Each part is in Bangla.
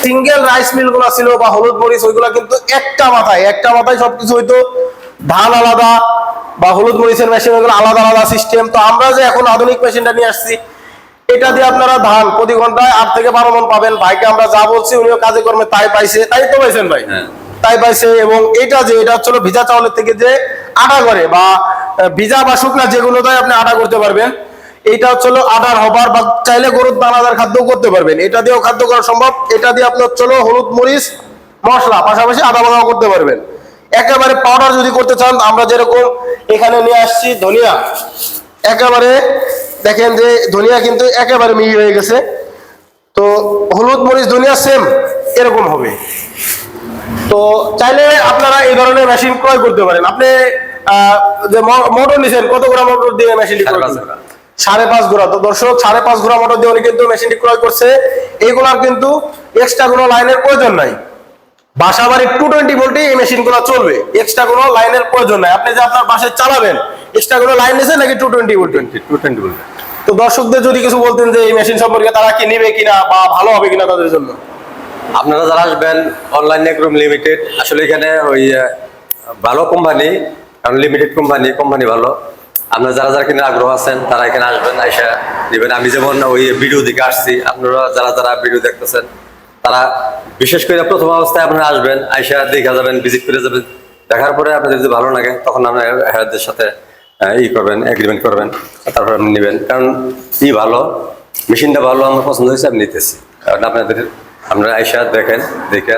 সিঙ্গেল রাইস মিল গুলা ছিল বা হলুদ মরিচ ওইগুলা কিন্তু একটা মাথায় সবকিছু হইতো। ধান আলাদা বা হলুদ মরিচের মেশিন ওইগুলো আলাদা আলাদা সিস্টেম। তো আমরা যে এখন আধুনিক মেশিনটা নিয়ে আসছি, এটা দিয়ে আপনারা ধান প্রতি ঘন্টায় 8 থেকে 12 মণ পাবেন। ভাইকে আমরা যা বলছি উনিও কাজে কর্মে তাই পাইছে, তাই তো পাইছেন ভাই? তাই পাইছে। এবং এটা হচ্ছে ভিজা চাউলের থেকে যে আটা করে বা ভিজা বা শুকনা যেগুলোতে আপনি আটা করতে পারবেন, এটা হচ্ছে আটার হবার বা চাইলে গরুর দানাদার খাদ্য করতে পারবেন, এটা দিয়েও খাদ্য করা সম্ভব। এটা দিয়ে আপনি হচ্ছে হলুদ মরিচ মশলা পাশাপাশি আদা বাদাও করতে পারবেন। একেবারে পাউডার যদি করতে চান, আমরা যেরকম এখানে নিয়ে আসছি ধনিয়া, একেবারে দেখেন যে ধনিয়া কিন্তু একেবারে মিহি হয়ে গেছে। তো হলুদ মরিচ ধনিয়া সেম এরকম হবে। তো চাইলে আপনারা এই ধরনের মেশিন ক্রয় করতে পারেন। আপনি যে মোটর নিছেন, কত গ্রাম মোটর দিয়ে মেশিনটি ক্রয় করছেন? 5.5 ঘোড়া। তো দর্শক 5.5 ঘোড়া মোটর দিয়ে উনি কিন্তু মেশিনটি ক্রয় করছে। এইগুলার কিন্তু এক্সট্রা কোনো লাইনের প্রয়োজন নাই। বাসাবাড়ি 220 ভোল্টে এই মেশিনগুলো চলবে, এক্সট্রা কোনো লাইনের প্রয়োজন নাই। আপনি যে আপনার বাসায় চালাবেন, এক্সট্রা কোনো লাইন নিছেন নাকি 220 ভোল্ট? 220 ভোল্ট। তো দর্শকদের যদি কিছু বলতেন যে এই মেশিন সম্পর্কে, তারা কি নেবে কিনা বা ভালো হবে কিনা তাদের জন্য? আপনারা যারা আসবেন অনলাইন এগ্রো লিমিটেড, আসলে এখানে ওই ভালো কোম্পানি, কারণ লিমিটেড কোম্পানি ভালো। আপনারা যারা কিনে আগ্রহ আছেন তারা এখানে আসবেন, আইসা নেবেন। আমি যেমন ওই ভিডিও দিকে আসছি, আপনারা যারা ভিডিও দেখতেছেন তারা বিশেষ করে প্রথম অবস্থায় আপনারা আসবেন, আইসা দেখা যাবেন, ভিজিট করে যাবেন। দেখার পরে আপনাদের যদি ভালো লাগে তখন আপনারা হেয়ারদের সাথে করবেন, এগ্রিমেন্ট করবেন, তারপর আপনি নেবেন। কারণ ভালো, মেশিনটা ভালো, আমার পছন্দ হয়েছে, আমি নিতেছি। কারণ আপনারা আইসা দেখেন, দেখে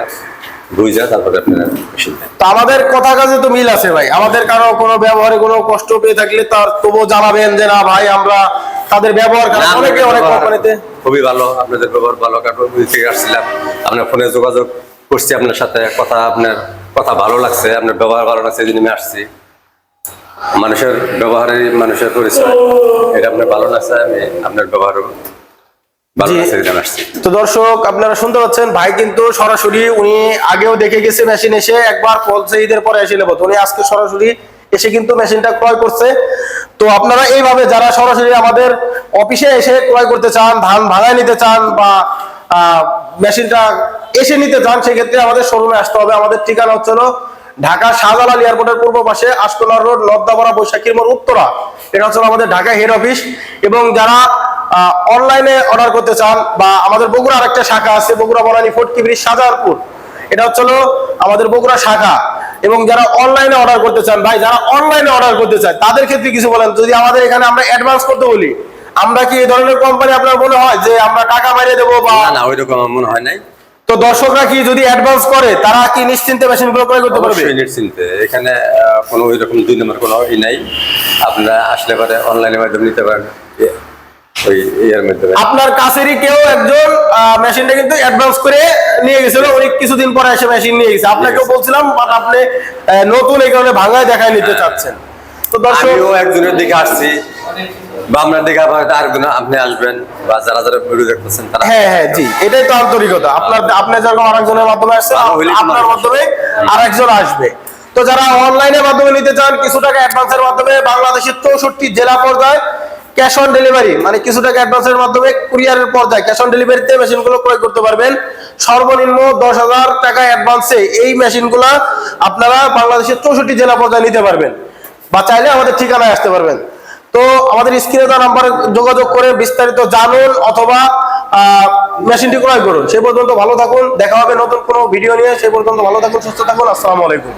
বুঝা তারপরে আপনারা মেশিন দেন। তো আমাদের কথা কাজে তো মিল আছে ভাই। আমাদের কারো কোনো ব্যবহারে কোনো কষ্ট পেয়ে থাকলে তার তবুও জানাবেন যে না ভাই, আমরা তাদের ব্যবহার অনেক কোম্পানিতে খুবই ভালো, আপনাদের ব্যবহার ভালো। কারণ ওই থেকে আসছিলাম, আপনার ফোনে যোগাযোগ করছি আপনার সাথে, আপনার কথা ভালো লাগছে, আপনার ব্যবহার ভালো লাগছে, এই জন্য আমি আসছি। মানুষের ব্যবহারে মানুষের পরিচয়, এটা আপনার ভালো লাগছে, আমি আপনার ব্যবহার ভালো লাগছে। তো দর্শক আপনারা শুনতে পাচ্ছেন, ভাই কিন্তু সরাসরি উনি আগেও দেখে গেছে মেশিন, এসে একবার বলছে ঈদের পরে এসে নেবো, উনি আজকে সরাসরি এসে কিন্তু মেশিনটা ক্রয় করছে। তো আপনারা এইভাবে যারা সরাসরি আমাদের অফিসে এসে ক্রয় করতে চান, ধান ভাড়ায় নিতে চান বা মেশিনটা এসে নিতে চান, সেক্ষেত্রে আমাদের শোরুমে আসতে হবে। আমাদের ঠিকানা হচ্ছে ঢাকা শাহজালাল এয়ারপোর্টের পূর্ব পাশে আশকোনা রোড, নবদাপাড়া, বৈশাখীর মোড়, উত্তরা। এটা হচ্ছে আমাদের ঢাকা হেড অফিস। এবং যারা অনলাইনে অর্ডার করতে চান, বা আমাদের বগুড়া আরেকটা শাখা আছে, বগুড়া বনানী ফটকি ব্রিজ, শাহজাহানপুর, এটা হচ্ছে আমাদের বগুড়া শাখা। এবং যারা অনলাইনে অর্ডার করতে চান, ভাই যারা অনলাইনে অর্ডার করতে চান তাদের ক্ষেত্রে কিছু বলেন। যদি আমাদের এখানে আমরা অ্যাডভান্স করতে বলি, আমরা কি এই ধরনের কোম্পানি আপনার মনে হয় যে আমরা টাকা মারিয়ে দেবো? বা না, ওইরকম আমার মনে হয় নাই। তো দর্শকরা কি যদি অ্যাডভান্স করে, তারা কি নিশ্চিন্তে মেশিনগুলো ক্রয় করতে পারবে? নিশ্চিন্তে, এখানে কোনো ওই রকম 2 নম্বর কোনো নাই। আপনারা আসলে পরে অনলাইনের মাধ্যমে নিতে পারেন। আপনার কাছেরই কেউ একজন মেশিনটা কিন্তু অ্যাডভান্স করে নিয়ে গেছিল, উনি কিছুদিন পরে এসে মেশিন নিয়ে গেছে। আপনাকেও বলছিলাম, বাট আপনি নতুন এই কারণে ভাঙায় দেখায় নিতে চাচ্ছেন। তো দর্শক, আমিও একজনের দিকে আসছি, বা আপনার দিকে আরেকজন আপনি আসবেন, বা যারা ভিডিও দেখতেছেন তারা। হ্যাঁ জি, এটাই তো আন্তরিকতা। আপনি যেরকম আরেকজনের মাধ্যমে আসছেন, আপনার মাধ্যমে আরেকজন আসবে। তো যারা অনলাইনের মাধ্যমে নিতে চান, কিছু টাকা অ্যাডভান্সের মাধ্যমে বাংলাদেশের 64 জেলা পর্যায়ে ক্যাশ অন ডেলিভারি, মানে কিছু টাকা অ্যাডভান্সের মাধ্যমে কুরিয়ারের পর্যায়ে ক্যাশ অন ডেলিভারিতে মেশিনগুলো ক্রয় করতে পারবেন। সর্বনিম্ন 10,000 টাকা অ্যাডভান্সে এই মেশিনগুলো আপনারা বাংলাদেশের 64 জেলা পর্যায়ে নিতে পারবেন, বা চাইলে আমাদের ঠিকানায় আসতে পারবেন। তো আমাদের স্ক্রিনে দেওয়া নাম্বারে যোগাযোগ করে বিস্তারিত জানুন, অথবা মেশিনটি ক্রয় করুন। সেই পর্যন্ত ভালো থাকুন, দেখা হবে নতুন কোনো ভিডিও নিয়ে। সেই পর্যন্ত ভালো থাকুন, সুস্থ থাকুন। আসসালামু আলাইকুম।